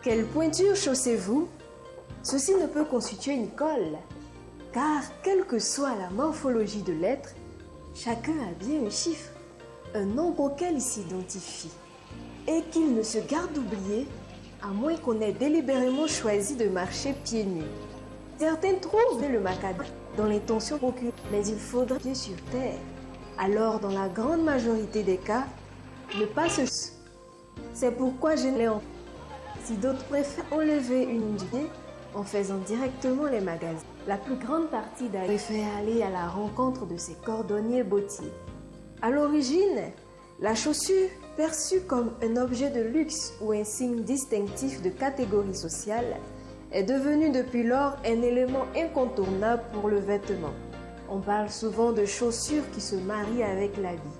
Quelle pointure chaussez-vous? Ceci ne peut constituer une colle, car quelle que soit la morphologie de l'être, chacun a bien un chiffre, un nombre auquel il s'identifie, et qu'il ne se garde d'oublier, à moins qu'on ait délibérément choisi de marcher pieds nus. Certains trouvent le macadam dans l'intention procurée, mais il faudra pied sur terre. Alors, dans la grande majorité des cas, ne pas se... C'est pourquoi je l'ai en... Si d'autres préfèrent enlever une idée en faisant directement les magasins, la plus grande partie d'ailleurs préfère aller à la rencontre de ces cordonniers bottiers. À l'origine, la chaussure, perçue comme un objet de luxe ou un signe distinctif de catégorie sociale, est devenue depuis lors un élément incontournable pour le vêtement. On parle souvent de chaussures qui se marient avec la vie.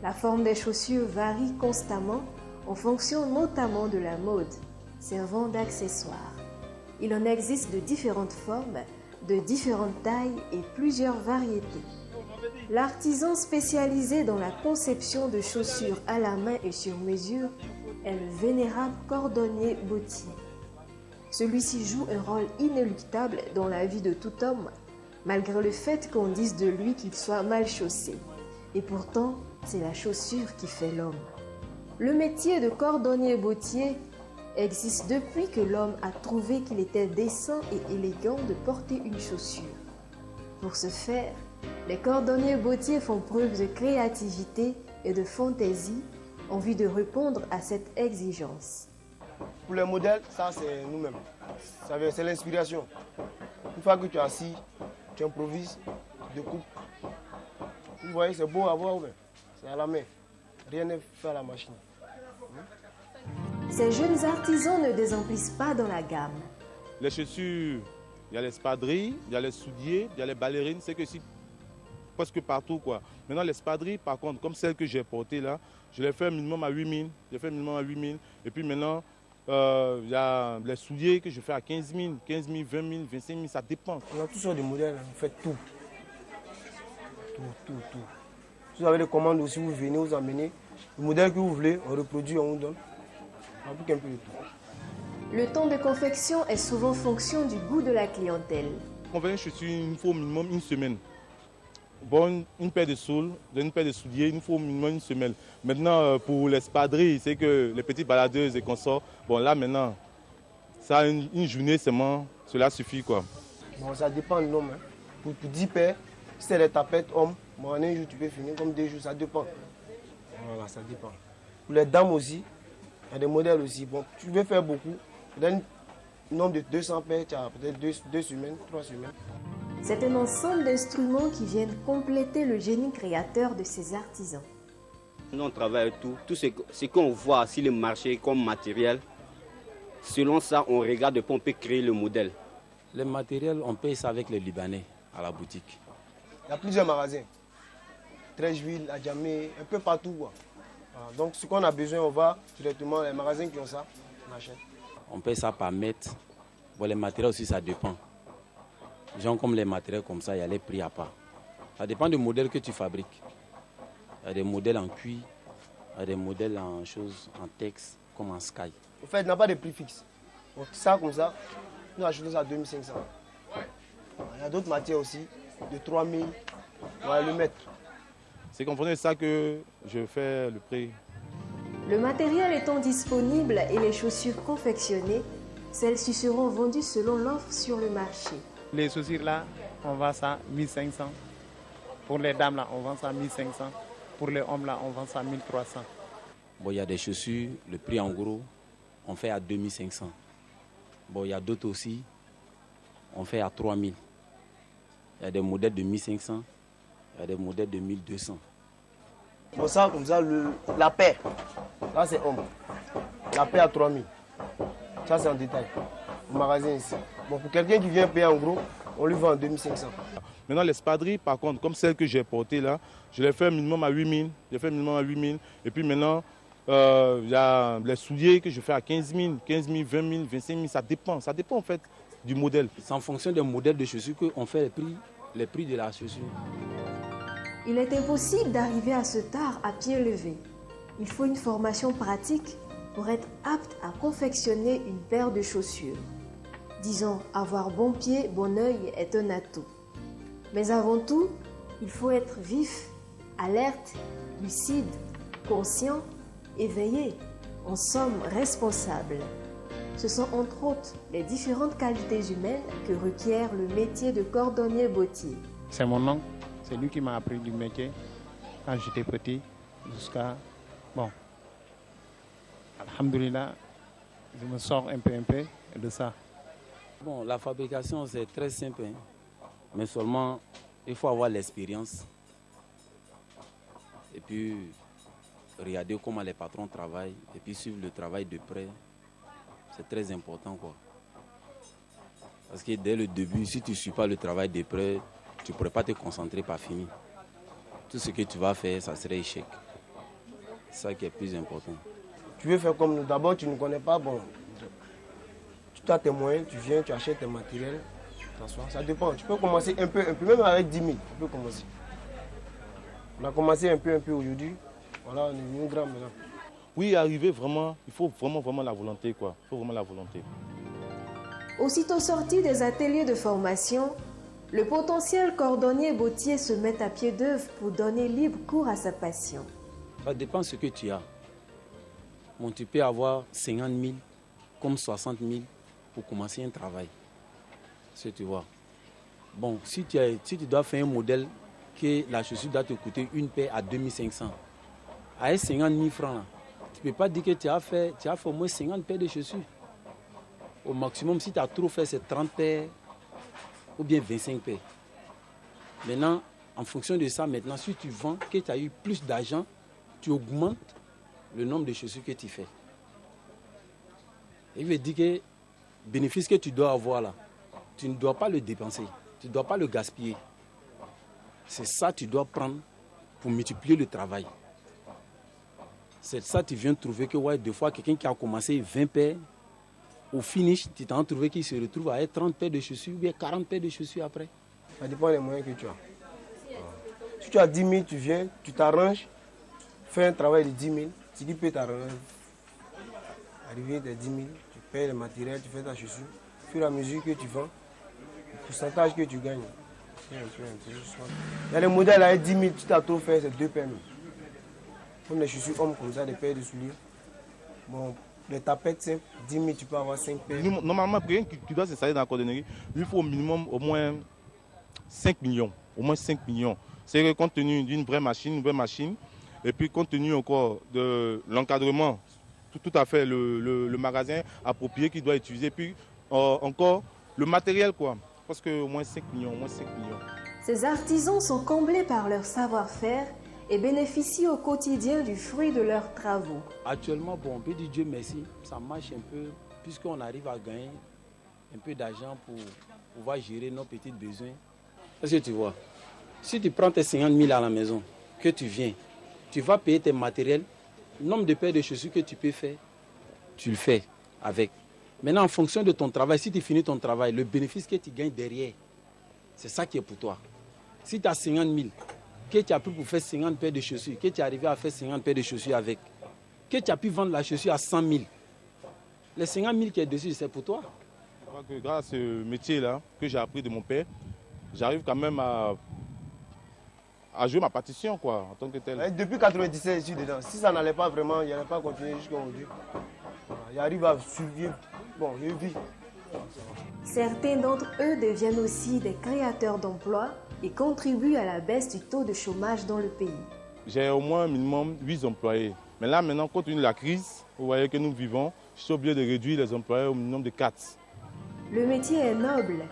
La forme des chaussures varie constamment en fonction notamment de la mode, servant d'accessoire. Il en existe de différentes formes, de différentes tailles et plusieurs variétés. L'artisan spécialisé dans la conception de chaussures à la main et sur mesure est le vénérable cordonnier bottier. Celui-ci joue un rôle inéluctable dans la vie de tout homme, malgré le fait qu'on dise de lui qu'il soit mal chaussé. Et pourtant, c'est la chaussure qui fait l'homme. Le métier de cordonnier bottier existe depuis que l'homme a trouvé qu'il était décent et élégant de porter une chaussure. Pour ce faire, les cordonniers bottiers font preuve de créativité et de fantaisie en vue de répondre à cette exigence. Pour les modèles, ça c'est nous-mêmes. C'est l'inspiration. Une fois que tu es assis, tu improvises, tu découpes. Vous voyez, c'est beau à voir, c'est à la main. Rien n'est fait à la machine. Ces jeunes artisans ne désemplissent pas dans la gamme. Les chaussures, il y a les espadrilles, il y a les souliers, il y a les ballerines, c'est que ici, presque partout, quoi. Maintenant, les espadrilles, par contre, comme celles que j'ai portées là, je les fais minimum à 8 000. J'ai fait minimum à 8 000. Et puis maintenant, il y a les souliers que je fais à 15 000, 15 000, 20 000, 25 000, ça dépend. On a toutes sortes de modèles, on fait tout. Tout. Si vous avez des commandes aussi, vous venez, vous amenez. Le modèle que vous voulez, on reproduit, on vous donne. On applique un peu de tout. Le temps de confection est souvent fonction du goût de la clientèle. On vient chaussures, il nous faut au minimum une semaine. Bon, une paire de souliers, il nous faut au minimum une semaine. Maintenant, pour les espadrilles, c'est que les petites baladeuses et consorts, bon là maintenant, ça une journée seulement, cela suffit quoi. Bon, ça dépend de l'homme. Pour 10 paires, si c'est les tapettes hommes, bon, en un jour tu peux finir, comme 2 jours, ça dépend. Voilà, ça dépend. Pour les dames aussi, il y a des modèles aussi. Bon, tu veux faire beaucoup, donne un nombre de 200 paires, tu as peut-être 2 semaines, 3 semaines. C'est un ensemble d'instruments qui viennent compléter le génie créateur de ces artisans. Nous on travaille tout ce qu'on voit sur le marché comme matériel. Selon ça, on regarde et on peut créer le modèle. Les matériels, on paye ça avec les Libanais à la boutique. Il y a plusieurs magasins. Trècheville, Adjamé, un peu partout. Quoi. Voilà. Donc ce qu'on a besoin, on va directement les magasins qui ont ça, on achète. On paye ça par mètre. Bon, les matériels aussi, ça dépend. Genre comme les matériels comme ça, il y a les prix à part. Ça dépend du modèle que tu fabriques. Il y a des modèles en cuir, il y a des modèles en choses, en texte, comme en sky. En fait, il n'y a pas de prix fixe. Donc ça comme ça, nous achetons ça à 2500. Il y a d'autres matières aussi, de 3000, on va le mettre. C'est qu'en fonction de ça que je fais le prix. Le matériel étant disponible et les chaussures confectionnées, celles-ci seront vendues selon l'offre sur le marché. Les chaussures là, on vend ça 1500. Pour les dames là, on vend ça 1500. Pour les hommes là, on vend ça 1300. Bon, il y a des chaussures, le prix en gros, on fait à 2500. Bon, il y a d'autres aussi, on fait à 3000. Il y a des modèles de 1500, il y a des modèles de 1200. Bon, ça, comme ça, la paire, là c'est homme. La paire à 3000. Ça, c'est en détail. Au magasin ici. Bon, pour quelqu'un qui vient payer en gros, on lui vend en 2500. Maintenant, les espadrilles, par contre, comme celles que j'ai portées là, je les fais minimum à 8 000. J'ai fait minimum à 8 000. Et puis maintenant, il y a les souliers que je fais à 15 000, 15 000, 20 000, 25 000. Ça dépend en fait du modèle. C'est en fonction des modèles de chaussures qu'on fait les prix de la chaussure. Il est impossible d'arriver à ce tard à pied levé. Il faut une formation pratique pour être apte à confectionner une paire de chaussures. Disons, avoir bon pied, bon œil est un atout. Mais avant tout, il faut être vif, alerte, lucide, conscient, éveillé, en somme responsable. Ce sont entre autres les différentes qualités humaines que requiert le métier de cordonnier bottier. C'est mon oncle, c'est lui qui m'a appris du métier quand j'étais petit jusqu'à... Bon, alhamdoulilah, je me sors un peu de ça. Bon, la fabrication, c'est très simple, hein. Mais seulement, il faut avoir l'expérience. Et puis, regarder comment les patrons travaillent, et puis suivre le travail de près. C'est très important, quoi. Parce que dès le début, si tu ne suis pas le travail de près, tu ne pourrais pas te concentrer, pas fini. Tout ce que tu vas faire, ça serait échec. C'est ça qui est plus important. Tu veux faire comme nous. D'abord, tu ne connais pas. Bon, tu as tes moyens, tu viens, tu achètes tes matériels, tu t'assois. Ça dépend. Tu peux commencer un peu, même avec 10 000. Tu peux commencer. On a commencé un peu aujourd'hui. Voilà, on est devenu grand maintenant. Oui, arriver vraiment, il faut vraiment la volonté, quoi. Il faut vraiment la volonté. Aussitôt sorti des ateliers de formation, le potentiel cordonnier bottier se met à pied d'œuvre pour donner libre cours à sa passion. Ça dépend de ce que tu as. Bon, tu peux avoir 50 000 comme 60 000 pour commencer un travail. C'est tu vois. Bon, si tu dois faire un modèle que la chaussure doit te coûter une paire à 2500, avec 50 000 francs, là, tu ne peux pas dire que tu as fait au moins 50 paires de chaussures. Au maximum, si tu as trop fait, c'est 30 paires ou bien 25 paires. Maintenant, en fonction de ça, maintenant, si tu vends, que tu as eu plus d'argent, tu augmentes le nombre de chaussures que tu fais. Il veut dire que le bénéfice que tu dois avoir là, tu ne dois pas le dépenser, tu ne dois pas le gaspiller. C'est ça que tu dois prendre pour multiplier le travail. C'est ça que tu viens de trouver que ouais, des fois, quelqu'un qui a commencé 20 paires, au finish, tu t'en trouvé qu'il se retrouve avec 30 paires de chaussures ou bien 40 paires de chaussures après. Ça dépend des moyens que tu as. Si tu as 10 000, tu viens, tu t'arranges, fais un travail de 10 000. Si tu peux t'arranger, arriver des 10 000, tu payes le matériel, tu fais ta chaussure. Au fur et à mesure que tu vends, le pourcentage que tu gagnes. Un peu. Il y a les modèles avec 10 000, tu t'as trop fait, c'est 2 paires. Comme les chaussures hommes comme ça, des paires de souliers. Bon, les tapettes simples, 10 000, tu peux avoir 5 paires. Normalement, pour quelqu'un qui doit s'installer dans la cordonnerie, il faut au minimum au moins 5 millions. Au moins 5 millions. C'est compte tenu d'une vraie machine, et puis compte tenu encore de l'encadrement, tout à fait, le magasin approprié qu'il doit utiliser, puis encore le matériel, quoi. Parce qu'au moins 5 millions, Ces artisans sont comblés par leur savoir-faire et bénéficient au quotidien du fruit de leurs travaux. Actuellement, bon, on peut dire Dieu merci, ça marche un peu, puisqu'on arrive à gagner un peu d'argent pour pouvoir gérer nos petits besoins. Est-ce que tu vois? Si tu prends tes 50 000 à la maison, que tu viens, tu vas payer tes matériels, le nombre de paires de chaussures que tu peux faire, tu le fais avec. Maintenant, en fonction de ton travail, si tu finis ton travail, le bénéfice que tu gagnes derrière, c'est ça qui est pour toi. Si tu as 50 000, que tu as pris pour faire 50 paires de chaussures, que tu es arrivé à faire 50 paires de chaussures avec, que tu as pu vendre la chaussure à 100 000, les 50 000 qui est dessus, c'est pour toi. Je crois que grâce à ce métier-là que j'ai appris de mon père, j'arrive quand même à jouer ma partition, quoi, en tant que tel. Depuis 1997, je suis dedans. Si ça n'allait pas vraiment, il n'allait pas continuer jusqu'à aujourd'hui. J'arrive à survivre. Bon, je vis. Certains d'entre eux deviennent aussi des créateurs d'emplois et contribuent à la baisse du taux de chômage dans le pays. J'ai au moins minimum 8 employés. Mais là, maintenant, compte tenu de la crise, vous voyez que nous vivons, je suis obligé de réduire les employés au minimum de 4. Le métier est noble.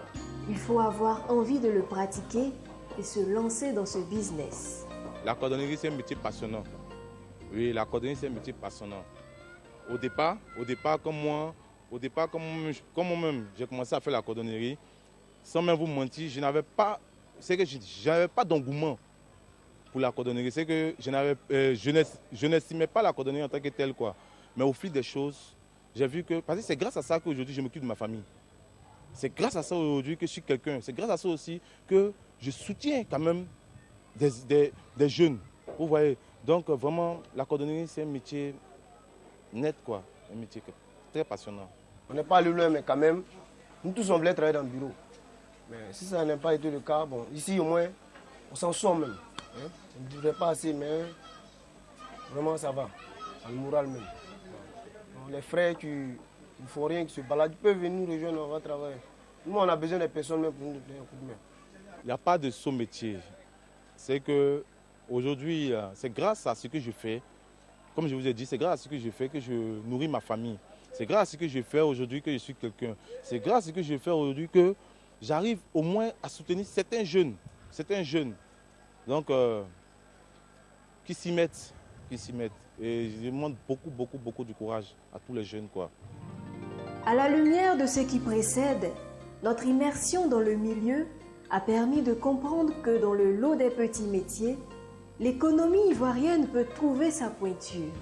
Il faut avoir envie de le pratiquer et se lancer dans ce business. La cordonnerie, c'est un métier passionnant. Oui, la cordonnerie, c'est un métier passionnant. Au départ, comme moi-même, j'ai commencé à faire la cordonnerie. Sans même vous mentir, je n'avais pas d'engouement pour la cordonnerie. C'est que je n'estimais pas la cordonnerie en tant que telle, quoi. Mais au fil des choses, j'ai vu que, parce que c'est grâce à ça qu'aujourd'hui je m'occupe de ma famille. C'est grâce à ça aujourd'hui que je suis quelqu'un. C'est grâce à ça aussi que je soutiens quand même des jeunes. Vous voyez. Donc vraiment, la cordonnerie, c'est un métier net, quoi. un métier très passionnant. On n'est pas allé loin, mais quand même, nous tous on voulait travailler dans le bureau. Mais si ça n'a pas été le cas, bon, ici au moins, on s'en sort même. Hein? On ne devrait pas assez, mais vraiment ça va. Ça le moral même. Donc, les frères qui ne font rien, qui se baladent, ils peuvent venir nous rejoindre, on va travailler. Nous, on a besoin des personnes même pour nous donner un coup de main. Il n'y a pas de saut métier. C'est que aujourd'hui, c'est grâce à ce que je fais. Comme je vous ai dit, c'est grâce à ce que je fais que je nourris ma famille. C'est grâce à ce que je fais aujourd'hui que je suis quelqu'un. C'est grâce à ce que je fais aujourd'hui que j'arrive au moins à soutenir certains jeunes. Donc, qui s'y mettent. Et je demande beaucoup de courage à tous les jeunes, quoi. À la lumière de ce qui précède, notre immersion dans le milieu a permis de comprendre que dans le lot des petits métiers, l'économie ivoirienne peut trouver sa pointure.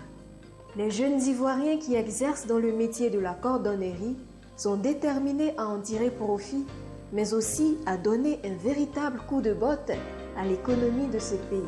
Les jeunes Ivoiriens qui exercent dans le métier de la cordonnerie sont déterminés à en tirer profit, mais aussi à donner un véritable coup de botte à l'économie de ce pays.